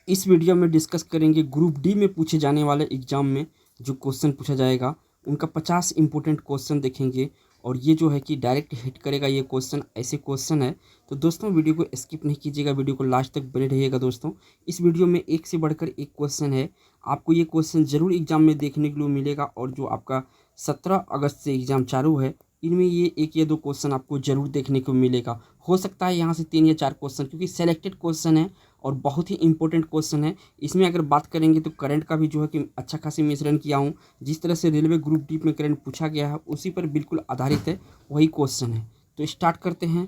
इस वीडियो में डिस्कस करेंगे ग्रुप डी में पूछे जाने वाले एग्जाम में जो क्वेश्चन पूछा जाएगा उनका 50 इंपॉर्टेंट क्वेश्चन देखेंगे। और ये जो है कि डायरेक्ट हिट करेगा ये क्वेश्चन, ऐसे क्वेश्चन है। तो दोस्तों वीडियो को स्किप नहीं कीजिएगा, वीडियो को लास्ट तक बने रहिएगा। दोस्तों इस वीडियो में एक से बढ़कर एक क्वेश्चन है, आपको ये क्वेश्चन जरूर एग्जाम में देखने के लिए मिलेगा। और जो आपका 17 अगस्त से एग्जाम चालू है, इनमें ये एक या दो क्वेश्चन आपको जरूर देखने को मिलेगा। हो सकता है यहाँ से 3 या 4 क्वेश्चन, क्योंकि सेलेक्टेड क्वेश्चन है और बहुत ही इंपॉर्टेंट क्वेश्चन है। इसमें अगर बात करेंगे तो करंट का भी जो है कि अच्छा खासी मिश्रण किया हूँ। जिस तरह से रेलवे ग्रुप डी में करंट पूछा गया है उसी पर बिल्कुल आधारित है, वही क्वेश्चन है। तो स्टार्ट करते हैं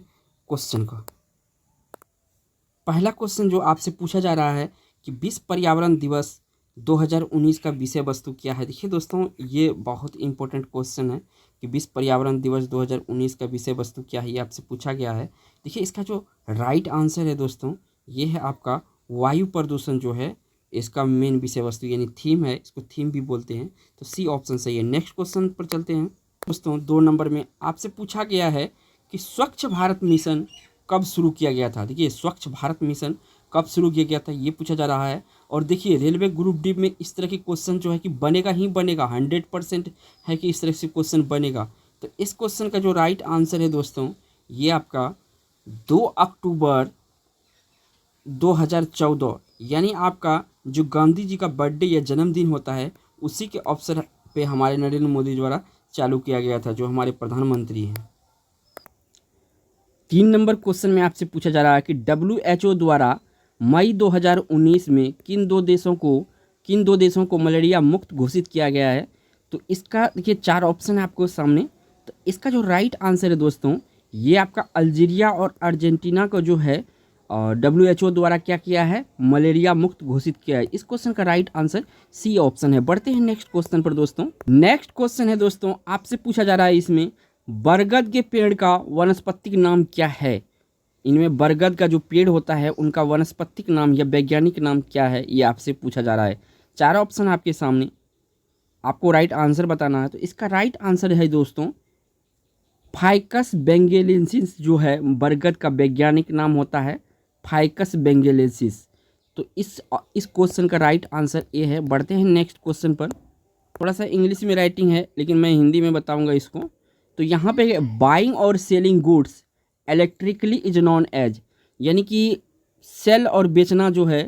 क्वेश्चन को। पहला क्वेश्चन जो आपसे पूछा जा रहा है कि विश्व पर्यावरण दिवस 2019 का विषय वस्तु क्या है। देखिए दोस्तों, ये बहुत इंपॉर्टेंट क्वेश्चन है कि विश्व पर्यावरण दिवस 2019 का विषय वस्तु क्या है, ये आपसे पूछा गया है। देखिए इसका जो राइट आंसर है दोस्तों, ये है आपका वायु प्रदूषण जो है इसका मेन विषय वस्तु यानी थीम है, इसको थीम भी बोलते हैं। तो सी ऑप्शन सही है। नेक्स्ट क्वेश्चन पर चलते हैं दोस्तों। 2 नंबर में आपसे पूछा गया है कि स्वच्छ भारत मिशन कब शुरू किया गया था। देखिए स्वच्छ भारत मिशन कब शुरू किया गया था ये पूछा जा रहा है। और देखिए रेलवे ग्रुप डी में इस तरह के क्वेश्चन जो है कि बनेगा ही बनेगा, 100% है कि इस तरह से क्वेश्चन बनेगा। तो इस क्वेश्चन का जो राइट आंसर है दोस्तों, ये आपका 2 अक्टूबर 2014 यानी आपका जो गांधी जी का बर्थडे या जन्मदिन होता है उसी के अवसर पे हमारे नरेंद्र मोदी द्वारा चालू किया गया था, जो हमारे प्रधानमंत्री हैं। 3 नंबर क्वेश्चन में आपसे पूछा जा रहा है कि WHO द्वारा मई 2019 में किन दो देशों को मलेरिया मुक्त घोषित किया गया है। तो इसका देखिए 4 ऑप्शन है आपको सामने। तो इसका जो राइट आंसर है दोस्तों, ये आपका अल्जीरिया और अर्जेंटीना को जो है WHO द्वारा क्या किया है, मलेरिया मुक्त घोषित किया है। इस क्वेश्चन का राइट आंसर सी ऑप्शन है। बढ़ते हैं नेक्स्ट क्वेश्चन पर दोस्तों। नेक्स्ट क्वेश्चन है दोस्तों, आपसे पूछा जा रहा है इसमें बरगद के पेड़ का वानस्पतिक नाम क्या है। इनमें बरगद का जो पेड़ होता है उनका वानस्पतिक नाम या वैज्ञानिक नाम क्या है, ये आपसे पूछा जा रहा है। 4 ऑप्शन आपके सामने, आपको राइट आंसर बताना है। तो इसका राइट आंसर है दोस्तों फाइकस बेंगेलेंसिस, जो है बरगद का वैज्ञानिक नाम होता है फाइकस बेंगेलेंसिस। तो इस क्वेश्चन का राइट आंसर ए है। बढ़ते हैं नेक्स्ट क्वेश्चन पर। थोड़ा सा इंग्लिश में राइटिंग है लेकिन मैं हिंदी में बताऊंगा इसको। तो यहाँ पे बाइंग और selling goods electrically is known as, यानी कि सेल और बेचना जो है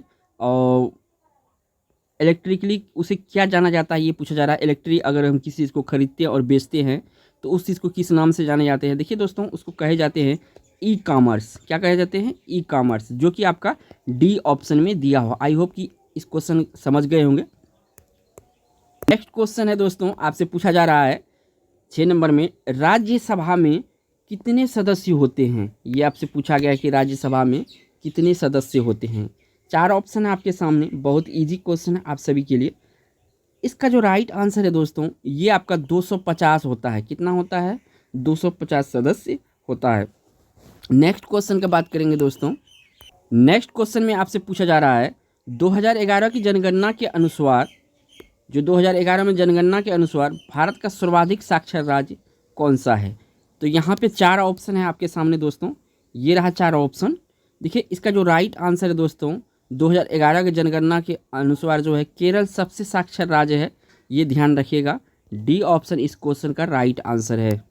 इलेक्ट्रिकली उसे क्या जाना जाता है, ये पूछा जा रहा है। इलेक्ट्रिक अगर हम किसी चीज़ को खरीदते हैं और बेचते हैं तो उस चीज़ को किस नाम से जाने जाते हैं। देखिए दोस्तों, उसको कहे जाते हैं ई कामर्स। क्या कहे जाते हैं, ई कामर्स, जो कि आपका डी ऑप्शन में दिया हो। आई होप कि इस क्वेश्चन समझ गए होंगे। नेक्स्ट क्वेश्चन है दोस्तों, आपसे पूछा जा रहा है 6 नंबर में राज्यसभा में कितने सदस्य होते हैं। ये आपसे पूछा गया है कि राज्यसभा में कितने सदस्य होते हैं। 4 ऑप्शन है आपके सामने, बहुत इजी क्वेश्चन है आप सभी के लिए। इसका जो राइट आंसर है दोस्तों, ये आपका 250 होता है। कितना होता है, 250 सदस्य होता है। नेक्स्ट क्वेश्चन का बात करेंगे दोस्तों। नेक्स्ट क्वेश्चन में आपसे पूछा जा रहा है 2011 की जनगणना के अनुसार, जो 2011 में जनगणना के अनुसार भारत का सर्वाधिक साक्षर राज्य कौन सा है। तो यहाँ पे 4 ऑप्शन है आपके सामने दोस्तों, ये रहा 4 ऑप्शन। देखिए इसका जो राइट आंसर है दोस्तों, 2011 के जनगणना के अनुसार जो है केरल सबसे साक्षर राज्य है, ये ध्यान रखिएगा। डी ऑप्शन इस क्वेश्चन का राइट आंसर है।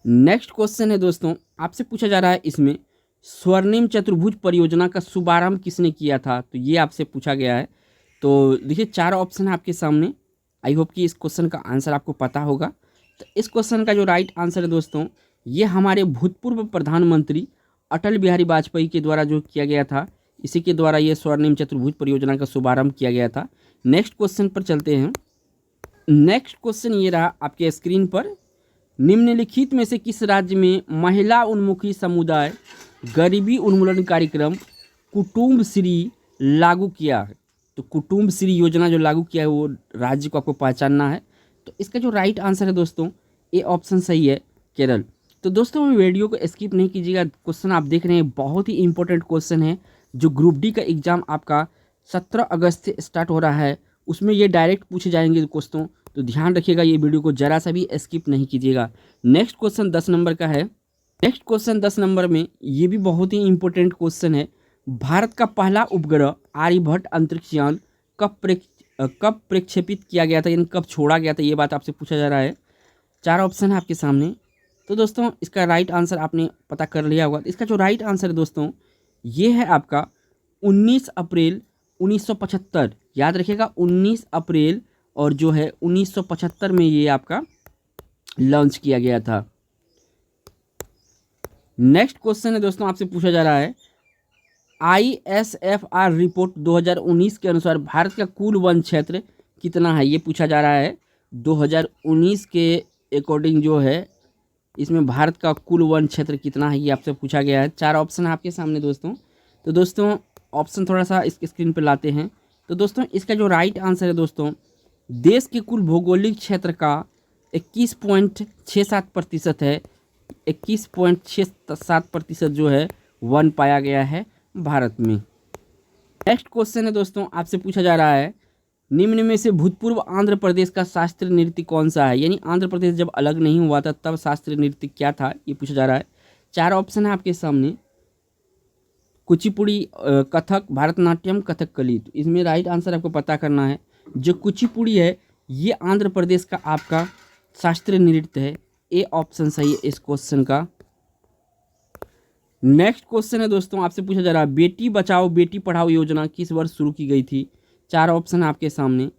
नेक्स्ट क्वेश्चन है दोस्तों, आपसे पूछा जा रहा है इसमें स्वर्णिम चतुर्भुज परियोजना का शुभारंभ किसने किया था। तो ये आपसे पूछा गया है। तो देखिए 4 ऑप्शन है आपके सामने। आई होप कि इस क्वेश्चन का आंसर आपको पता होगा। तो इस क्वेश्चन का जो राइट आंसर है दोस्तों, ये हमारे भूतपूर्व प्रधानमंत्री अटल बिहारी वाजपेयी के द्वारा जो किया गया था, इसी के द्वारा ये स्वर्णिम चतुर्भुज परियोजना का शुभारंभ किया गया था। नेक्स्ट क्वेश्चन पर चलते हैं। नेक्स्ट क्वेश्चन ये रहा आपके स्क्रीन पर, निम्नलिखित में से किस राज्य में महिला उन्मुखी समुदाय गरीबी उन्मूलन कार्यक्रम कुटुम्बश्री लागू किया है। तो कुटुम्बश्री योजना जो लागू किया है वो राज्य को आपको पहचानना है। तो इसका जो राइट आंसर है दोस्तों, ए ऑप्शन सही है, केरल। तो दोस्तों वीडियो को स्किप नहीं कीजिएगा। क्वेश्चन आप देख रहे हैं बहुत ही इंपॉर्टेंट क्वेश्चन है। जो ग्रुप डी का एग्जाम आपका 17 अगस्त से स्टार्ट हो रहा है, उसमें ये डायरेक्ट पूछे जाएंगे क्वेश्चन। तो ध्यान रखिएगा, ये वीडियो को जरा सा भी स्किप नहीं कीजिएगा। नेक्स्ट क्वेश्चन 10 नंबर का है। नेक्स्ट क्वेश्चन 10 नंबर में ये भी बहुत ही इंपॉर्टेंट क्वेश्चन है। भारत का पहला उपग्रह आर्यभट्ट अंतरिक्ष यान कब प्रक्षेपित किया गया था, यानी कब छोड़ा गया था, ये बात आपसे पूछा जा रहा है। 4 ऑप्शन है आपके सामने। तो दोस्तों इसका राइट आंसर आपने पता कर लिया होगा। इसका जो राइट आंसर है दोस्तों ये है आपका 19 अप्रैल 1975। याद रखिएगा 19 अप्रैल और जो है 1975 में ये आपका लॉन्च किया गया था। नेक्स्ट क्वेश्चन है दोस्तों आपसे पूछा जा रहा है ISFR रिपोर्ट 2019 के अनुसार भारत का कुल वन क्षेत्र कितना है, ये पूछा जा रहा है। 2019 के अकॉर्डिंग जो है इसमें भारत का कुल वन क्षेत्र कितना है ये आपसे पूछा गया है। 4 ऑप्शन है आपके सामने दोस्तों। तो दोस्तों ऑप्शन थोड़ा सा इस स्क्रीन पर लाते हैं। तो दोस्तों इसका जो राइट आंसर है दोस्तों देश के कुल भौगोलिक क्षेत्र का 21.67% है। 21.67% जो है वन पाया गया है भारत में। नेक्स्ट क्वेश्चन है दोस्तों आपसे पूछा जा रहा है निम्न में से भूतपूर्व आंध्र प्रदेश का शास्त्रीय नृत्य कौन सा है, यानी आंध्र प्रदेश जब अलग नहीं हुआ था तब शास्त्रीय नृत्य क्या था, ये पूछा जा रहा है। 4 ऑप्शन है आपके सामने। कुचिपुड़ी, कथक, भरतनाट्यम, कथकली। तो इसमें राइट आंसर आपको पता करना है। जो कुचिपुड़ी है ये आंध्र प्रदेश का आपका शास्त्रीय नृत्य है। ए ऑप्शन सही है इस क्वेश्चन का। नेक्स्ट क्वेश्चन है दोस्तों आपसे पूछा जा रहा है बेटी बचाओ बेटी पढ़ाओ योजना किस वर्ष शुरू की गई थी। 4 ऑप्शन है आपके सामने।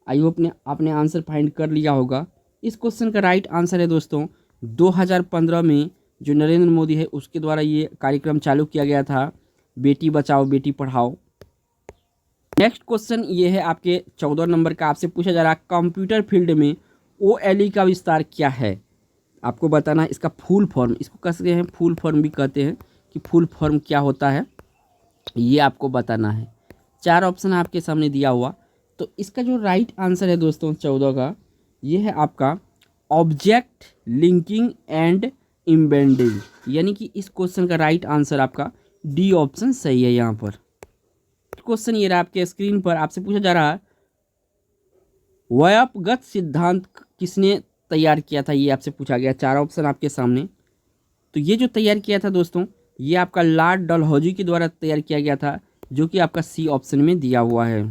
आई होप आपने आंसर फाइंड कर लिया होगा। इस क्वेश्चन का राइट आंसर है दोस्तों 2015 में जो नरेंद्र मोदी है उसके द्वारा ये कार्यक्रम चालू किया गया था, बेटी बचाओ बेटी पढ़ाओ। नेक्स्ट क्वेश्चन ये है आपके 14 नंबर का। आपसे पूछा जा रहा है कंप्यूटर फील्ड में OLE का विस्तार क्या है, आपको बताना है इसका फुल फॉर्म। इसको कहते हैं फुल फॉर्म भी कहते हैं कि फुल फॉर्म क्या होता है ये आपको बताना है। 4 ऑप्शन आपके सामने दिया हुआ। तो इसका जो राइट आंसर है दोस्तों 14 का ये है आपका ऑब्जेक्ट लिंकिंग एंड एम्बेडिंग, यानी कि इस क्वेश्चन का राइट आंसर आपका डी ऑप्शन सही है। यहाँ पर क्वेश्चन ये रहा आपके स्क्रीन पर। आपसे पूछा जा रहा है वयपगत सिद्धांत किसने तैयार किया था, ये आपसे पूछा गया। 4 ऑप्शन आपके सामने। तो ये जो तैयार किया था दोस्तों ये आपका लॉर्ड डलहौजी के द्वारा तैयार किया गया था, जो कि आपका सी ऑप्शन में दिया हुआ है।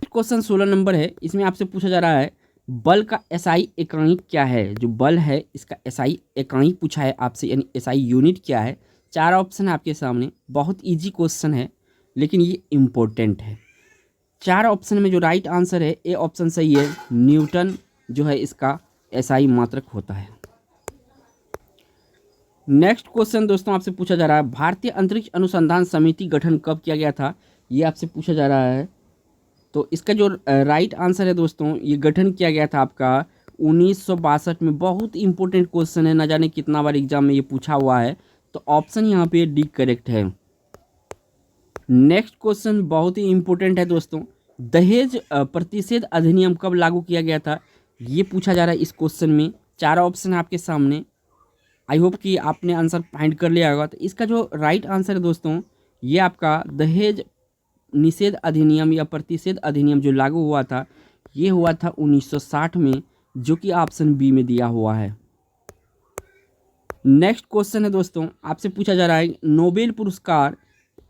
क्वेश्चन 16 नंबर है। इसमें आपसे पूछा जा रहा है बल का SI इकाई क्या है। जो बल है इसका SI इकाई पूछा है आपसे, यानी SI यूनिट क्या है। 4 ऑप्शन है आपके सामने। बहुत ईजी क्वेश्चन है लेकिन ये इम्पोर्टेंट है। 4 ऑप्शन में जो राइट आंसर है ए ऑप्शन सही है। न्यूटन जो है इसका SI मात्रक होता है। नेक्स्ट क्वेश्चन दोस्तों आपसे पूछा जा रहा है भारतीय अंतरिक्ष अनुसंधान समिति गठन कब किया गया था, ये आपसे पूछा जा रहा है। तो इसका जो राइट आंसर है दोस्तों ये गठन किया गया था आपका 1962 में। बहुत इंपॉर्टेंट क्वेश्चन है, ना जाने कितना बार एग्जाम में ये पूछा हुआ है। तो ऑप्शन यहाँ पे डी करेक्ट है। नेक्स्ट क्वेश्चन बहुत ही इंपॉर्टेंट है दोस्तों। दहेज प्रतिषेध अधिनियम कब लागू किया गया था, ये पूछा जा रहा है इस क्वेश्चन में। 4 ऑप्शन है आपके सामने। आई होप कि आपने आंसर फाइंड कर लिया होगा। तो इसका जो राइट आंसर है दोस्तों ये आपका दहेज निषेध अधिनियम या प्रतिषेध अधिनियम जो लागू हुआ था ये हुआ था 1960 में, जो कि ऑप्शन बी में दिया हुआ है। नेक्स्ट क्वेश्चन है दोस्तों आपसे पूछा जा रहा है नोबेल पुरस्कार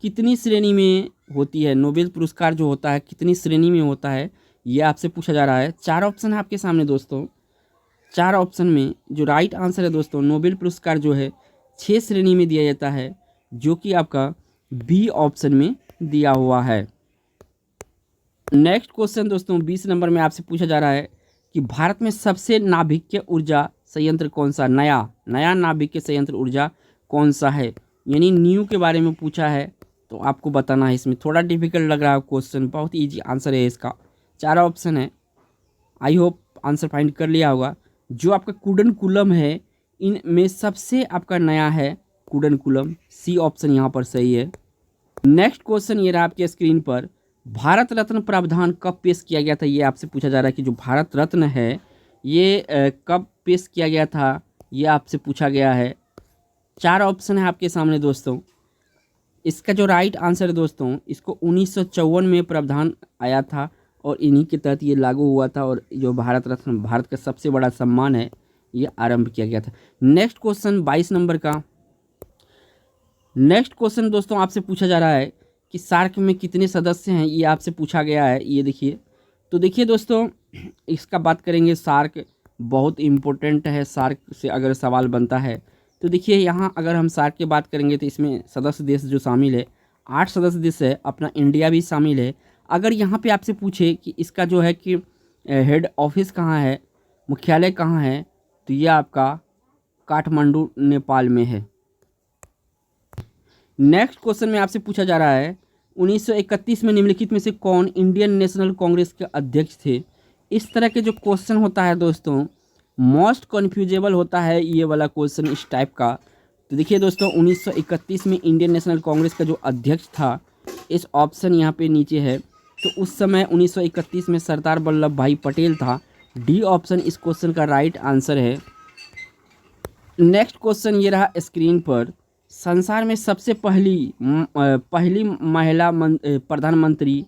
कितनी श्रेणी में होती है। नोबेल पुरस्कार जो होता है कितनी श्रेणी में होता है ये आपसे पूछा जा रहा है। 4 ऑप्शन है आपके सामने दोस्तों। 4 ऑप्शन में जो राइट आंसर है दोस्तों नोबेल पुरस्कार जो है 6 श्रेणी में दिया जाता है, जो कि आपका बी ऑप्शन में दिया हुआ है। नेक्स्ट क्वेश्चन दोस्तों 20 नंबर में आपसे पूछा जा रहा है कि भारत में सबसे नाभिकीय ऊर्जा संयंत्र कौन सा, नया नाभिकीय संयंत्र ऊर्जा कौन सा है, यानी न्यू के बारे में पूछा है। तो आपको बताना है। इसमें थोड़ा डिफिकल्ट लग रहा है क्वेश्चन, बहुत इजी आंसर है इसका। 4 ऑप्शन है। आई होप आंसर फाइंड कर लिया होगा। जो आपका कुडनकुलम है इनमें सबसे आपका नया है कुडनकुलम। सी ऑप्शन यहाँ पर सही है। नेक्स्ट क्वेश्चन ये रहा आपके स्क्रीन पर। भारत रत्न प्रावधान कब पेश किया गया था, ये आपसे पूछा जा रहा है कि जो भारत रत्न है ये कब पेश किया गया था, ये आपसे पूछा गया है। 4 ऑप्शन है आपके सामने दोस्तों। इसका जो राइट आंसर है दोस्तों इसको 1954 में प्रावधान आया था और इन्हीं के तहत ये लागू हुआ था, और जो भारत रत्न भारत का सबसे बड़ा सम्मान है ये आरंभ किया गया था। नेक्स्ट क्वेश्चन 22 नंबर का। नेक्स्ट क्वेश्चन दोस्तों आपसे पूछा जा रहा है कि सार्क में कितने सदस्य हैं, ये आपसे पूछा गया है। ये देखिए, तो देखिए दोस्तों, इसका बात करेंगे। सार्क बहुत इम्पोर्टेंट है, सार्क से अगर सवाल बनता है तो देखिए यहाँ अगर हम सार्क की बात करेंगे तो इसमें सदस्य देश जो शामिल है 8 सदस्य देश है, अपना इंडिया भी शामिल है। अगर यहाँ पे आपसे पूछे कि इसका जो है कि हेड ऑफिस कहाँ है, मुख्यालय कहाँ है, तो ये आपका काठमांडू नेपाल में है। नेक्स्ट क्वेश्चन में आपसे पूछा जा रहा है 1931 में निम्नलिखित में से कौन इंडियन नेशनल कांग्रेस के अध्यक्ष थे। इस तरह के जो क्वेश्चन होता है दोस्तों, मोस्ट कन्फ्यूजेबल होता है ये वाला क्वेश्चन इस टाइप का। तो देखिए दोस्तों, 1931 में इंडियन नेशनल कांग्रेस का जो अध्यक्ष था, इस ऑप्शन यहाँ पे नीचे है, तो उस समय 1931 में सरदार वल्लभ भाई पटेल था। डी ऑप्शन इस क्वेश्चन का राइट आंसर है। नेक्स्ट क्वेश्चन ये रहा स्क्रीन पर, संसार में सबसे पहली महिला प्रधानमंत्री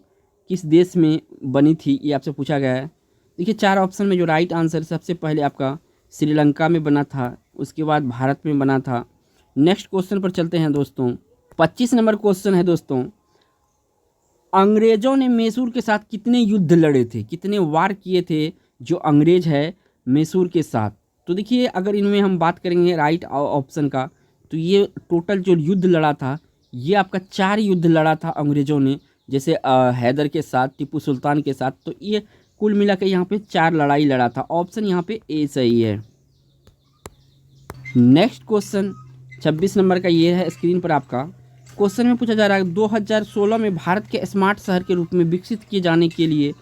किस देश में बनी थी, ये आपसे पूछा गया है। देखिए 4 ऑप्शन में जो राइट आंसर, सबसे पहले आपका श्रीलंका में बना था, उसके बाद भारत में बना था। नेक्स्ट क्वेश्चन पर चलते हैं दोस्तों। 25 नंबर क्वेश्चन है दोस्तों, अंग्रेजों ने मैसूर के साथ कितने युद्ध लड़े थे, कितने वार किए थे जो अंग्रेज है मैसूर के साथ। तो देखिए अगर इनमें हम बात करेंगे राइट ऑप्शन का, तो ये टोटल जो युद्ध लड़ा था, ये आपका 4 युद्ध लड़ा था अंग्रेजों ने, जैसे हैदर के साथ, टीपू सुल्तान के साथ। तो ये कुल मिला के यहाँ पे 4 लड़ाई लड़ा था। ऑप्शन यहाँ पे ए सही है। नेक्स्ट क्वेश्चन 26 नंबर का ये है स्क्रीन पर आपका। क्वेश्चन में पूछा जा रहा है 2016 में भारत के स्मार्ट शहर के रूप में विकसित किए जाने के लिए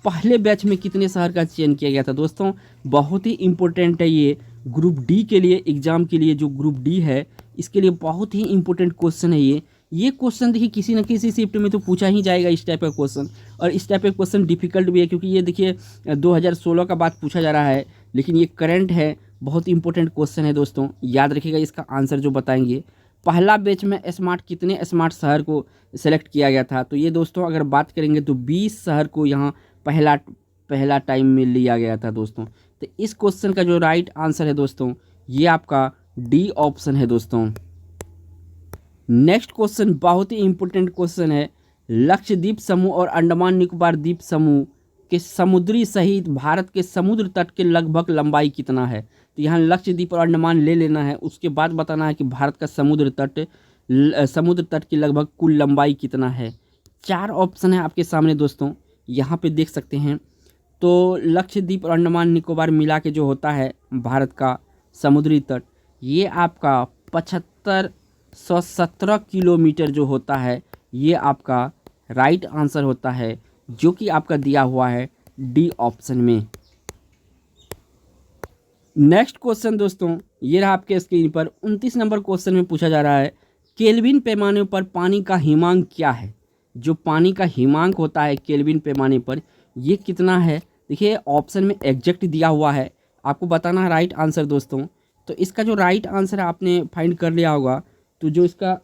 पहले बैच में कितने शहर का चयन किया गया था। दोस्तों बहुत ही इम्पोर्टेंट है ये, ग्रुप डी के लिए, एग्ज़ाम के लिए जो ग्रुप डी है, इसके लिए बहुत ही इम्पोर्टेंट क्वेश्चन है ये क्वेश्चन देखिए किसी न किसी शिफ्ट में तो पूछा ही जाएगा इस टाइप का क्वेश्चन। और इस टाइप का क्वेश्चन डिफिकल्ट भी है, क्योंकि ये देखिए 2016 का बात पूछा जा रहा है, लेकिन ये करंट है, बहुत इंपॉर्टेंट क्वेश्चन है दोस्तों। याद रखिएगा इसका आंसर जो बताएंगे। पहला बैच में कितने स्मार्ट शहर को सेलेक्ट किया गया था, तो ये दोस्तों अगर बात करेंगे तो 20 शहर को यहाँ पहला टाइम में लिया गया था दोस्तों। तो इस क्वेश्चन का जो राइट आंसर है दोस्तों, ये आपका डी ऑप्शन है दोस्तों। नेक्स्ट क्वेश्चन बहुत ही इंपॉर्टेंट क्वेश्चन है, लक्षद्वीप समूह और अंडमान निकोबार द्वीप समूह के समुद्री सहित भारत के समुद्र तट के लगभग लंबाई कितना है। तो यहाँ लक्षद्वीप और अंडमान ले लेना है, उसके बाद बताना है कि भारत का समुद्र तट की लगभग कुल लंबाई कितना है। 4 ऑप्शन है आपके सामने दोस्तों, यहाँ पे देख सकते हैं। तो लक्षद्वीप और अंडमान निकोबार मिला के जो होता है भारत का समुद्री तट, ये आपका 7517 किलोमीटर जो होता है, ये आपका राइट आंसर होता है, जो कि आपका दिया हुआ है डी ऑप्शन में। नेक्स्ट क्वेश्चन दोस्तों ये रहा आपके स्क्रीन पर। 29 नंबर क्वेश्चन में पूछा जा रहा है केल्विन पैमाने पर पानी का हिमांक क्या है। जो पानी का हिमांक होता है केल्विन पैमाने पर, ये कितना है। देखिए ऑप्शन में एग्जैक्ट दिया हुआ है, आपको बताना है राइट आंसर दोस्तों। तो इसका जो राइट आंसर आपने फाइंड कर लिया होगा, तो जो इसका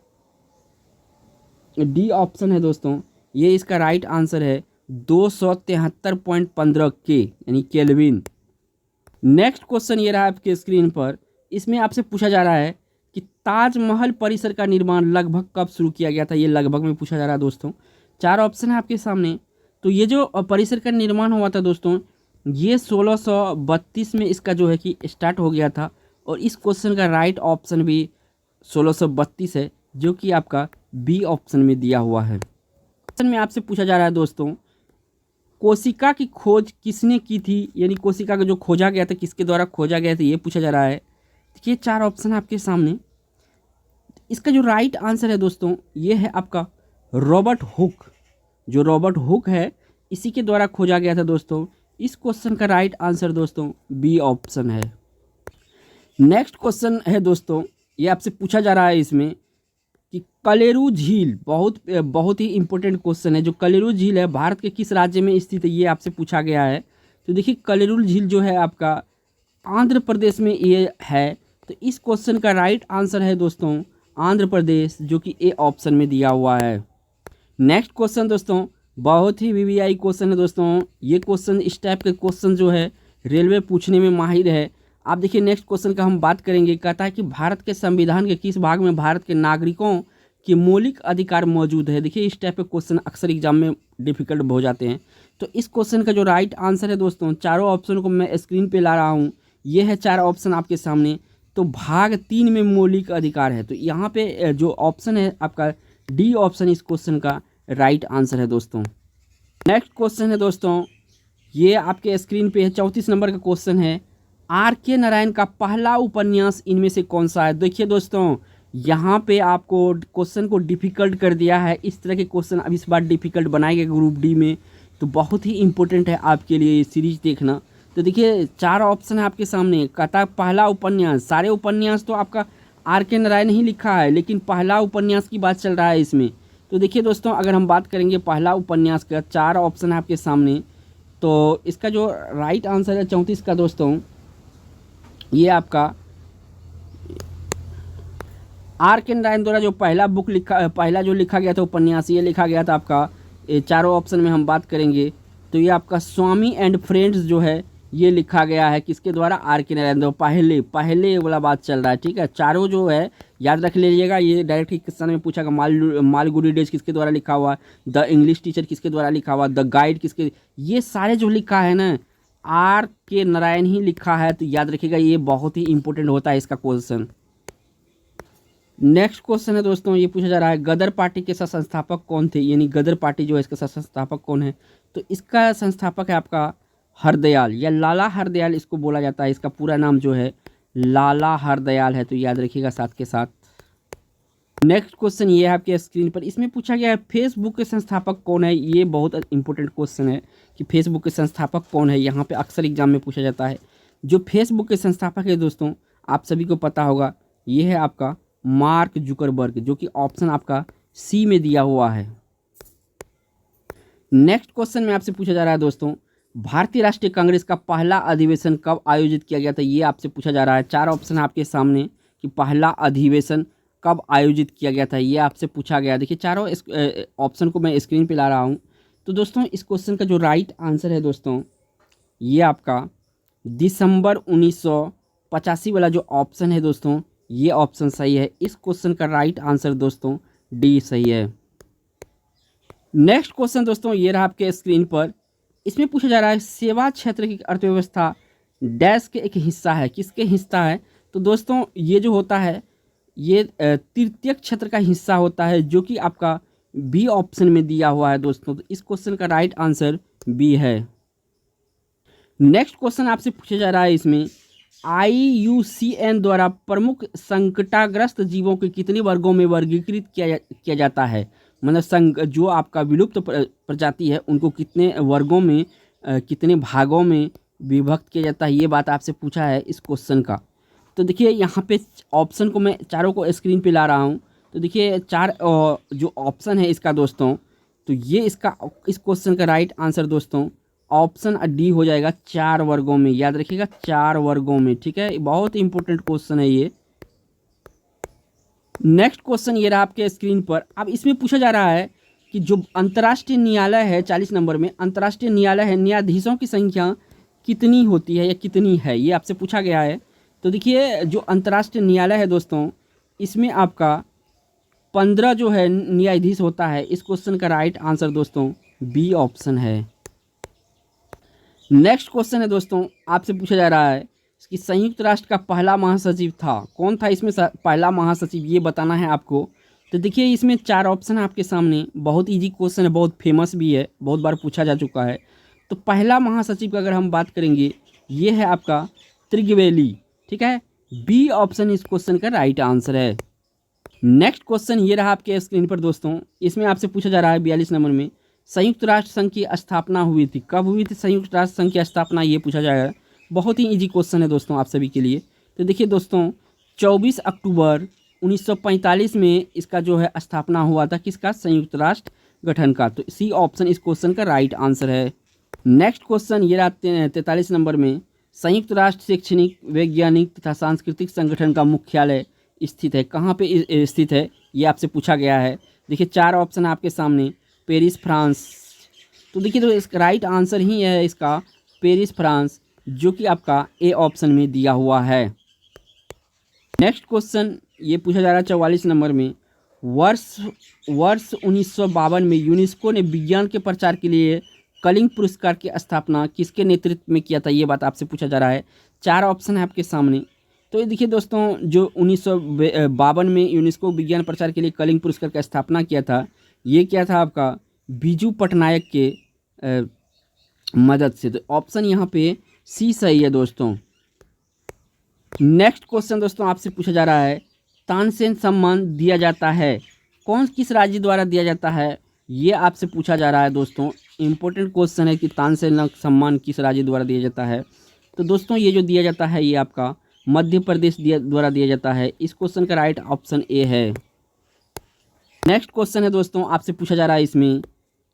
डी ऑप्शन है दोस्तों, ये इसका राइट आंसर है 273.15 के यानी केल्विन। नेक्स्ट क्वेश्चन ये रहा आपके स्क्रीन पर। इसमें आपसे पूछा जा रहा है कि ताजमहल परिसर का निर्माण लगभग कब शुरू किया गया था। ये लगभग में पूछा जा रहा है दोस्तों। 4 ऑप्शन है आपके सामने। तो ये जो परिसर का निर्माण हुआ था दोस्तों, ये 1632 में इसका जो है कि स्टार्ट हो गया था। और इस क्वेश्चन का राइट ऑप्शन भी 1632 है, जो कि आपका बी ऑप्शन में दिया हुआ है। क्वेश्चन में आपसे पूछा जा रहा है दोस्तों, कोशिका की खोज किसने की थी, यानी कोशिका का जो खोजा गया था किसके द्वारा खोजा गया था, ये पूछा जा रहा है। देखिए 4 ऑप्शन है आपके सामने। इसका जो राइट आंसर है दोस्तों, ये है आपका रॉबर्ट हुक। जो रॉबर्ट हुक है, इसी के द्वारा खोजा गया था दोस्तों। इस क्वेश्चन का राइट आंसर दोस्तों बी ऑप्शन है। नेक्स्ट क्वेश्चन है दोस्तों, ये आपसे पूछा जा रहा है इसमें कि कलेरू झील, बहुत ही इंपॉर्टेंट क्वेश्चन है। जो कलेरू झील है भारत के किस राज्य में स्थित है, ये आपसे पूछा गया है। तो देखिए कलेरू झील जो है आपका आंध्र प्रदेश में ये है। तो इस क्वेश्चन का राइट आंसर है दोस्तों आंध्र प्रदेश, जो कि ए ऑप्शन में दिया हुआ है। नेक्स्ट क्वेश्चन दोस्तों बहुत ही वीवीआई क्वेश्चन है दोस्तों। ये क्वेश्चन, इस टाइप के क्वेश्चन जो है रेलवे पूछने में माहिर है। आप देखिए नेक्स्ट क्वेश्चन का हम बात करेंगे। कहता है कि भारत के संविधान के किस भाग में भारत के नागरिकों के मौलिक अधिकार मौजूद है। देखिए इस टाइप के क्वेश्चन अक्सर एग्जाम में डिफिकल्ट हो जाते हैं। तो इस क्वेश्चन का जो राइट आंसर है दोस्तों, चारों ऑप्शन को मैं स्क्रीन पे ला रहा हूँ, ये है 4 ऑप्शन आपके सामने। तो भाग 3 में मौलिक अधिकार है। तो यहाँ पे जो ऑप्शन है आपका डी ऑप्शन इस क्वेश्चन का राइट आंसर है दोस्तों। नेक्स्ट क्वेश्चन है दोस्तों, ये आपके स्क्रीन पे है, 34 नंबर का क्वेश्चन है। R.K. नारायण का पहला उपन्यास इनमें से कौन सा है। देखिए दोस्तों, यहाँ पे आपको क्वेश्चन को डिफ़िकल्ट कर दिया है। इस तरह के क्वेश्चन अब इस बार डिफ़िकल्ट बनाए गए ग्रुप डी में, तो बहुत ही इंपॉर्टेंट है आपके लिए ये सीरीज देखना। तो देखिए 4 ऑप्शन है आपके सामने। कहता है पहला उपन्यास, सारे उपन्यास तो आपका R.K. नारायण ही लिखा है, लेकिन पहला उपन्यास की बात चल रहा है इसमें। तो देखिए दोस्तों, अगर हम बात करेंगे पहला उपन्यास का, 4 ऑप्शन है आपके सामने। तो इसका जो राइट आंसर है 34 का दोस्तों, ये आपका R.K. नारायण द्वारा जो पहला जो लिखा गया था उपन्यास, ये लिखा गया था आपका, ये चारों ऑप्शन में हम बात करेंगे तो ये आपका स्वामी एंड फ्रेंड्स जो है ये लिखा गया है किसके द्वारा, R.K. नारायण द्वारा। पहले वाला बात चल रहा है, ठीक है। चारों जो है याद रख लीजिएगा, ये डायरेक्ट क्वेश्चन में पूछा गया। मालगुडी डेज किसके द्वारा लिखा हुआ, द इंग्लिश टीचर किसके द्वारा लिखा हुआ, द गाइड किसके, ये सारे जो लिखा है ना R.K. नारायण ही लिखा है। तो याद रखिएगा, ये बहुत ही इंपॉर्टेंट होता है इसका क्वेश्चन। नेक्स्ट क्वेश्चन है दोस्तों, ये पूछा जा रहा है गदर पार्टी के संस्थापक कौन थे, यानी गदर पार्टी जो है इसका संस्थापक कौन है। तो इसका संस्थापक है आपका हरदयाल, या लाला हरदयाल इसको बोला जाता है। इसका पूरा नाम जो है लाला हरदयाल है, तो याद रखिएगा साथ के साथ। नेक्स्ट क्वेश्चन ये है आपके स्क्रीन पर, इसमें पूछा गया है फेसबुक के संस्थापक कौन है। ये बहुत इंपॉर्टेंट क्वेश्चन है कि फेसबुक के संस्थापक कौन है, यहाँ पे अक्सर एग्जाम में पूछा जाता है। जो फेसबुक के संस्थापक है दोस्तों, आप सभी को पता होगा, ये है आपका मार्क जुकरबर्ग, जो कि ऑप्शन आपका सी में दिया हुआ है। नेक्स्ट क्वेश्चन में आपसे पूछा जा रहा है दोस्तों, भारतीय राष्ट्रीय कांग्रेस का पहला अधिवेशन कब आयोजित किया गया था। ये आपसे पूछा जा रहा है। 4 ऑप्शन आपके सामने कि पहला अधिवेशन कब आयोजित किया गया था, ये आपसे पूछा गया। देखिए चारों ऑप्शन को मैं स्क्रीन पे ला रहा हूँ। तो दोस्तों इस क्वेश्चन का जो राइट आंसर है दोस्तों, ये आपका दिसंबर 1985 वाला जो ऑप्शन है दोस्तों, ये ऑप्शन सही है। इस क्वेश्चन का राइट आंसर दोस्तों डी सही है। नेक्स्ट क्वेश्चन दोस्तों, ये रहा आपके स्क्रीन पर। इसमें पूछा जा रहा है सेवा क्षेत्र की अर्थव्यवस्था डैश के एक हिस्सा है, किसके हिस्सा है। तो दोस्तों ये जो होता है ये तृतीयक क्षेत्र का हिस्सा होता है, जो कि आपका बी ऑप्शन में दिया हुआ है दोस्तों। तो इस क्वेश्चन का राइट आंसर बी है। नेक्स्ट क्वेश्चन आपसे पूछा जा रहा है, इसमें IUCN द्वारा प्रमुख संकटाग्रस्त जीवों के कितने वर्गों में वर्गीकृत किया जाता है। मतलब जो आपका विलुप्त प्रजाति है उनको कितने वर्गों में कितने भागों में विभक्त किया जाता है, ये बात आपसे पूछा है इस क्वेश्चन का। तो देखिए यहाँ पे ऑप्शन को मैं चारों को स्क्रीन पे ला रहा हूँ। तो देखिए 4 जो ऑप्शन है इसका दोस्तों, तो ये इस क्वेश्चन का राइट आंसर दोस्तों ऑप्शन डी हो जाएगा, 4 वर्गों में। याद रखिएगा 4 वर्गों में, ठीक है। बहुत इंपॉर्टेंट क्वेश्चन है ये। नेक्स्ट क्वेश्चन ये रहा आपके स्क्रीन पर। अब इसमें पूछा जा रहा है कि जो अंतर्राष्ट्रीय न्यायालय है, 40 नंबर में अंतर्राष्ट्रीय न्यायालय है, न्यायाधीशों की संख्या कितनी होती है या कितनी है, ये आपसे पूछा गया है। तो देखिए जो अंतर्राष्ट्रीय न्यायालय है दोस्तों, इसमें आपका 15 जो है न्यायाधीश होता है। इस क्वेश्चन का राइट आंसर दोस्तों बी ऑप्शन है। नेक्स्ट क्वेश्चन है दोस्तों, आपसे पूछा जा रहा है कि संयुक्त राष्ट्र का पहला महासचिव था कौन था। इसमें पहला महासचिव ये बताना है आपको। तो देखिए इसमें 4 ऑप्शन है आपके सामने। बहुत इजी क्वेश्चन है, बहुत फेमस भी है, बहुत बार पूछा जा चुका है। तो पहला महासचिव की अगर हम बात करेंगे, ये है आपका त्रिगवेली, ठीक है। बी ऑप्शन इस क्वेश्चन का राइट आंसर है। नेक्स्ट क्वेश्चन ये रहा आपके स्क्रीन पर दोस्तों। इसमें आपसे पूछा जा रहा है 42 नंबर में, संयुक्त राष्ट्र संघ की स्थापना हुई थी, कब हुई थी संयुक्त राष्ट्र संघ की स्थापना, ये पूछा जाएगा। बहुत ही इजी क्वेश्चन है दोस्तों आप सभी के लिए। तो देखिए दोस्तों 24 अक्टूबर 1945 में इसका जो है स्थापना हुआ था, किसका, संयुक्त राष्ट्र गठन का। तो सी ऑप्शन इस क्वेश्चन का राइट आंसर है। नेक्स्ट क्वेश्चन ये रहा 43 नंबर में, संयुक्त राष्ट्र शैक्षणिक वैज्ञानिक तथा सांस्कृतिक संगठन का मुख्यालय स्थित है, कहाँ पे स्थित है, ये आपसे पूछा गया है। देखिए 4 ऑप्शन आपके सामने, पेरिस फ्रांस। तो देखिए तो इसका राइट आंसर ही है इसका पेरिस फ्रांस। जो कि आपका ए ऑप्शन में दिया हुआ है। नेक्स्ट क्वेश्चन ये पूछा जा रहा है 44 नंबर में, वर्ष वर्ष 1952 में यूनेस्को ने विज्ञान के प्रचार के लिए कलिंग पुरस्कार की स्थापना किसके नेतृत्व में किया था, ये बात आपसे पूछा जा रहा है। 4 ऑप्शन है आपके सामने। तो ये देखिए दोस्तों, जो 1952 में यूनेस्को विज्ञान प्रचार के लिए कलिंग पुरस्कार की स्थापना किया था, ये क्या था आपका बीजू पटनायक के मदद से। तो ऑप्शन यहाँ पे सी सही है दोस्तों। नेक्स्ट क्वेश्चन दोस्तों आपसे पूछा जा रहा है, तानसेन सम्मान दिया जाता है किस राज्य द्वारा दिया जाता है, ये आपसे पूछा जा रहा है दोस्तों। इंपॉर्टेंट क्वेश्चन है कि तानसेन सम्मान किस राज्य द्वारा दिया जाता है। तो दोस्तों ये जो दिया जाता है ये आपका मध्य प्रदेश द्वारा दिया जाता है। इस क्वेश्चन का राइट ऑप्शन ए है। नेक्स्ट क्वेश्चन है दोस्तों आपसे पूछा जा रहा है, इसमें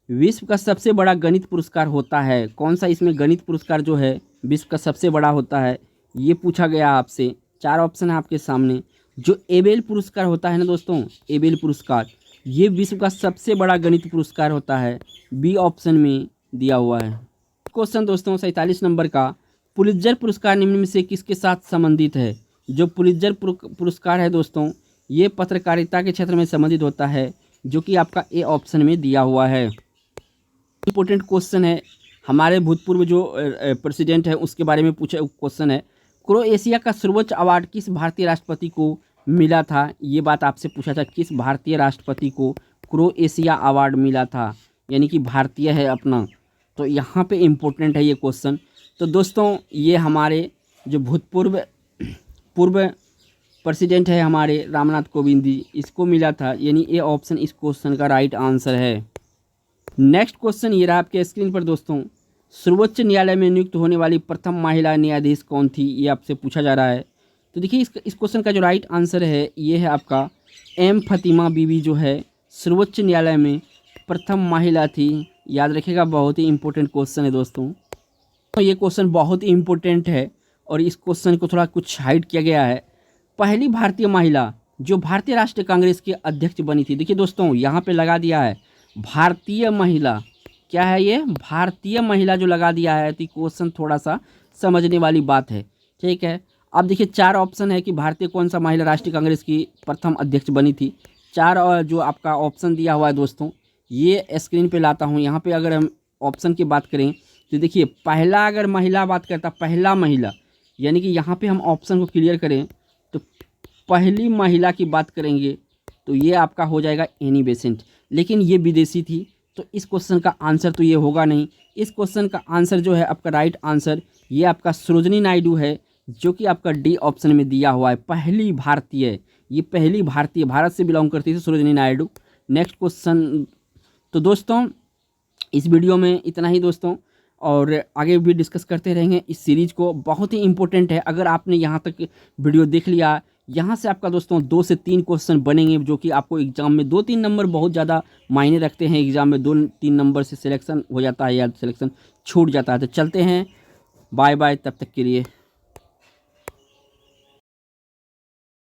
विश्व का सबसे बड़ा गणित पुरस्कार होता है कौन सा, इसमें गणित पुरस्कार जो है विश्व का सबसे बड़ा होता है, ये पूछा गया आपसे। 4 ऑप्शन है आपके सामने। जो एबेल पुरस्कार होता है ना दोस्तों, एबेल पुरस्कार ये विश्व का सबसे बड़ा गणित पुरस्कार होता है, बी ऑप्शन में दिया हुआ है। क्वेश्चन दोस्तों 47 नंबर का, पुलित्जर पुरस्कार निम्न में से किसके साथ संबंधित है। जो पुलित्जर पुरस्कार है दोस्तों, ये पत्रकारिता के क्षेत्र में संबंधित होता है, जो कि आपका ए ऑप्शन में दिया हुआ है। इंपॉर्टेंट क्वेश्चन है, हमारे भूतपूर्व जो प्रेसिडेंट है उसके बारे में पूछा क्वेश्चन है। क्रोएशिया का सर्वोच्च अवार्ड किस भारतीय राष्ट्रपति को मिला था, ये बात आपसे पूछा था, किस भारतीय राष्ट्रपति को क्रोएशिया अवार्ड मिला था, यानी कि भारतीय है अपना। तो यहाँ पे इम्पोर्टेंट है ये क्वेश्चन। तो दोस्तों ये हमारे जो भूतपूर्व प्रेसिडेंट है हमारे रामनाथ कोविंद जी, इसको मिला था, यानी ए ऑप्शन इस क्वेश्चन का राइट आंसर है। नेक्स्ट क्वेश्चन ये रहा आपके स्क्रीन पर दोस्तों, सर्वोच्च न्यायालय में नियुक्त होने वाली प्रथम महिला न्यायाधीश कौन थी, ये आपसे पूछा जा रहा है। तो देखिए इस क्वेश्चन का जो राइट आंसर है ये है आपका एम फतिमा बीबी, जो है सर्वोच्च न्यायालय में प्रथम महिला थी। याद रखिएगा, बहुत ही इंपॉर्टेंट क्वेश्चन है दोस्तों। तो ये क्वेश्चन बहुत ही इंपॉर्टेंट है और इस क्वेश्चन को थोड़ा कुछ हाइड किया गया है। पहली भारतीय महिला जो भारतीय राष्ट्रीय कांग्रेस के अध्यक्ष बनी थी, देखिए दोस्तों यहाँ पे लगा दिया है भारतीय महिला, क्या है ये भारतीय महिला जो लगा दिया है, तो क्वेश्चन थोड़ा सा समझने वाली बात है, ठीक है। अब देखिए 4 ऑप्शन है कि भारतीय कौन सा महिला राष्ट्रीय कांग्रेस की प्रथम अध्यक्ष बनी थी। 4 और जो आपका ऑप्शन दिया हुआ है दोस्तों, ये स्क्रीन पे लाता हूँ। यहाँ पे अगर हम ऑप्शन की बात करें तो देखिए पहला, अगर महिला बात करता पहला महिला, यानी कि यहाँ पे हम ऑप्शन को क्लियर करें तो पहली महिला की बात करेंगे तो ये आपका हो जाएगा एनी बेसेंट, लेकिन ये विदेशी थी, तो इस क्वेश्चन का आंसर तो ये होगा नहीं। इस क्वेश्चन का आंसर जो है आपका राइट आंसर ये आपका सरोजिनी नायडू है, जो कि आपका डी ऑप्शन में दिया हुआ है। पहली भारतीय, ये पहली भारतीय भारत से बिलोंग करती थी सरोजिनी नायडू। Next question. तो दोस्तों इस वीडियो में इतना ही दोस्तों, और आगे भी डिस्कस करते रहेंगे इस सीरीज़ को। बहुत ही इंपॉर्टेंट है, अगर आपने यहाँ तक वीडियो देख लिया, यहाँ से आपका दोस्तों 2 से 3 क्वेश्चन बनेंगे, जो कि आपको एग्जाम में 2-3 नंबर बहुत ज़्यादा मायने रखते हैं। एग्जाम में 2-3 नंबर से सिलेक्शन हो जाता है या सिलेक्शन छूट जाता है। तो चलते हैं, बाय बाय, तब तक के लिए।